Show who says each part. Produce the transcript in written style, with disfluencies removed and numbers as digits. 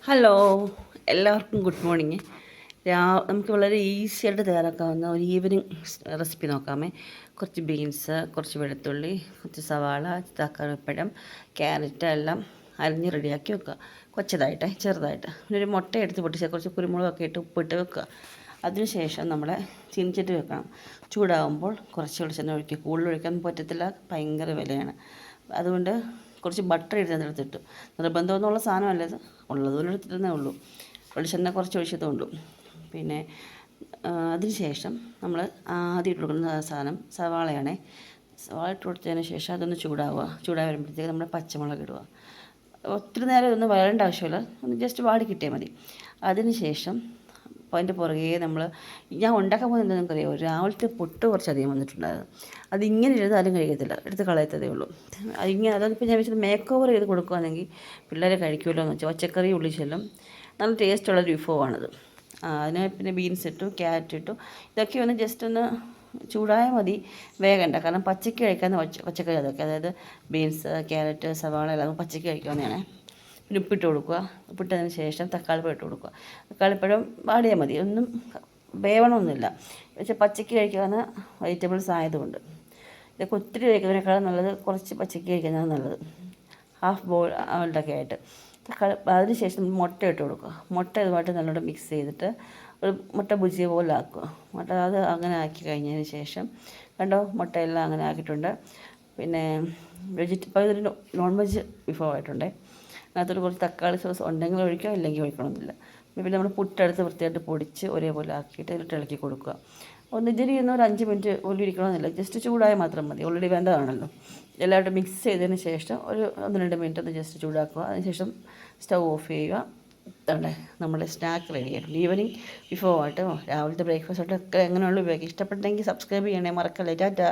Speaker 1: Hello, എല്ലാവർക്കും good morning. നമുക്ക് വളരെ ഈസി ആയിട്ട് തയ്യാറാക്കാവുന്ന ഒരു ഈവനിങ് റെസിപ്പി നോക്കാമേ. കുറച്ച് ബീൻസ്, കുറച്ച് വെളുത്തുള്ളി, കുറച്ച് സവാള, തക്കാളിപ്പഴം, ക്യാരറ്റ് എല്ലാം അരിഞ്ഞ് റെഡിയാക്കി വെക്കുക. ചെറുതായിട്ട് പിന്നെ ഒരു മുട്ട എടുത്ത് പൊട്ടിച്ച് കുറച്ച് കുരുമുളകൊക്കെ ഇട്ട് ഉപ്പിട്ട് വെക്കുക. അതിനുശേഷം നമ്മൾ ചീനിച്ചട്ടി വെക്കണം. ചൂടാകുമ്പോൾ കുറച്ച് വെളിച്ചെണ്ണ ഒഴിക്കുക. കൂടുതൽ ഒഴിക്കാൻ പറ്റത്തില്ല, ഭയങ്കര വിലയാണ്. അതുകൊണ്ട് കുറച്ച് ബട്ടർ എടുത്തിട്ട് നിർബന്ധമൊന്നുമുള്ള സാധനമല്ല ഇത്, ഉള്ളതുപോലെ എടുത്തിട്ടേ ഉള്ളൂ. വെളിച്ചെണ്ണ കുറച്ച് ഒഴിച്ചതേ ഉള്ളൂ. പിന്നെ അതിന് ശേഷം നമ്മൾ ആദ്യം ഇട്ട് കൊടുക്കുന്ന സാധനം സവാളയാണേ. സവാള ഇട്ട് കൊടുത്തതിന് ശേഷം അതൊന്ന് ചൂടായി വരുമ്പോഴത്തേക്ക് നമ്മൾ പച്ചമുളക് ഇടുക. ഒത്തിരി നേരം ഇതൊന്നും വരേണ്ട ആവശ്യമില്ല, ഒന്ന് ജസ്റ്റ് വാടി കിട്ടിയാൽ മതി. അതിന് ശേഷം അതിൻ്റെ പുറകെ ഞാൻ ഉണ്ടാക്കാൻ പോകുന്നത് എന്താണെന്ന് അറിയാമോ, രാവിലത്തെ പുട്ട് കുറച്ചധികം വന്നിട്ടുണ്ടായിരുന്നു. അതിങ്ങനെ ഇരുന്നാലും കഴിക്കത്തില്ല, എടുത്ത് കളയത്തതേ ഉള്ളൂ. അതിപ്പോൾ ഞാൻ വെച്ചാൽ മേക്ക് ഓവർ ചെയ്ത് കൊടുക്കുകയാണെങ്കിൽ പിള്ളേരെ കഴിക്കുമല്ലോ എന്ന് വെച്ചാൽ പച്ചക്കറി ഉള്ളിച്ചെല്ലും. നല്ല ടേസ്റ്റുള്ളൊരു വിഭവമാണത്. അതിന് പിന്നെ ബീൻസ് ഇട്ടു, ക്യാരറ്റ് ഇട്ടു. ഇതൊക്കെ ഒന്ന് ജസ്റ്റ് ഒന്ന് ചൂടായാൽ മതി, വേഗണ്ട. കാരണം പച്ചയ്ക്ക് കഴിക്കാവുന്ന പച്ചക്കറി അതൊക്കെ, അതായത് ബീൻസ്, ക്യാരറ്റ്, സവാള എല്ലാം പച്ചയ്ക്ക് കഴിക്കാവുന്നതാണ്. പിന്നെ ഉപ്പിട്ട് കൊടുക്കുക. ഉപ്പിട്ടതിന് ശേഷം തക്കാളിപ്പഴം ഇട്ട് കൊടുക്കുക. തക്കാളിപ്പഴം വാടിയാൽ മതി, ഒന്നും വേവണമൊന്നുമില്ല. പക്ഷേ പച്ചയ്ക്ക് കഴിക്കാവുന്ന വെജിറ്റബിൾസ് ആയതുകൊണ്ട് ഇതൊക്കെ ഒത്തിരി കഴിക്കുന്നതിനേക്കാളും നല്ലത് കുറച്ച് പച്ചയ്ക്ക് കഴിക്കുന്നതാണ് നല്ലത്. ഹാഫ് ബോയിൽഡൊക്കെ ആയിട്ട് അതിന് ശേഷം മുട്ട ഇട്ട് കൊടുക്കുക. മുട്ട ഇതുമായിട്ട് നല്ലോണം മിക്സ് ചെയ്തിട്ട് ഒരു മുട്ട ബുജിയ പോലെ ആക്കുക. അത് അങ്ങനെ ആക്കി കഴിഞ്ഞതിന് ശേഷം കണ്ടോ, മുട്ടയെല്ലാം അങ്ങനെ ആക്കിയിട്ടുണ്ട്. പിന്നെ ഇപ്പോൾ ഇതൊരു നോൺ വെജ് വിഭവമായിട്ടുണ്ടേ. അതിനകത്തൊരു കുറച്ച് തക്കാളി സോസ് ഉണ്ടെങ്കിൽ ഒഴിക്കാം, ഇല്ലെങ്കിൽ ഒഴിക്കണമെന്നില്ല. പിന്നെ നമ്മൾ പുട്ടെടുത്ത് വൃത്തിയായിട്ട് പൊടിച്ച് ഒരേപോലെ ആക്കിയിട്ട് ഇതിലിട്ട് ഇളക്കി കൊടുക്കുക. ഇതിൽ ഇരുന്ന് ഒരു 5 മിനിറ്റ് ഒല്ലിരിക്കണമെന്നില്ല, ജസ്റ്റ് ചൂടായാൽ മാത്രം മതി. ഓൾറെഡി വെന്തതാണല്ലോ. എല്ലാവരും മിക്സ് ചെയ്തതിന് ശേഷം ഒരു 1-2 മിനിറ്റ് ഒന്ന് ജസ്റ്റ് ചൂടാക്കുക. അതിനുശേഷം സ്റ്റൗ ഓഫ് ചെയ്യുക. ഇതാണ് നമ്മുടെ സ്നാക്ക് റെഡി ആയിട്ടുണ്ട്. ഈവനിങ് വിഭവമായിട്ട് രാവിലത്തെ ബ്രേക്ക്ഫാസ്റ്റ് ഒക്കെ എങ്ങനെയുള്ള ഉപയോഗിക്കുക. ഇഷ്ടപ്പെട്ടെങ്കിൽ സബ്സ്ക്രൈബ് ചെയ്യണേ, മറക്കല്ലേ. ടാറ്റാ.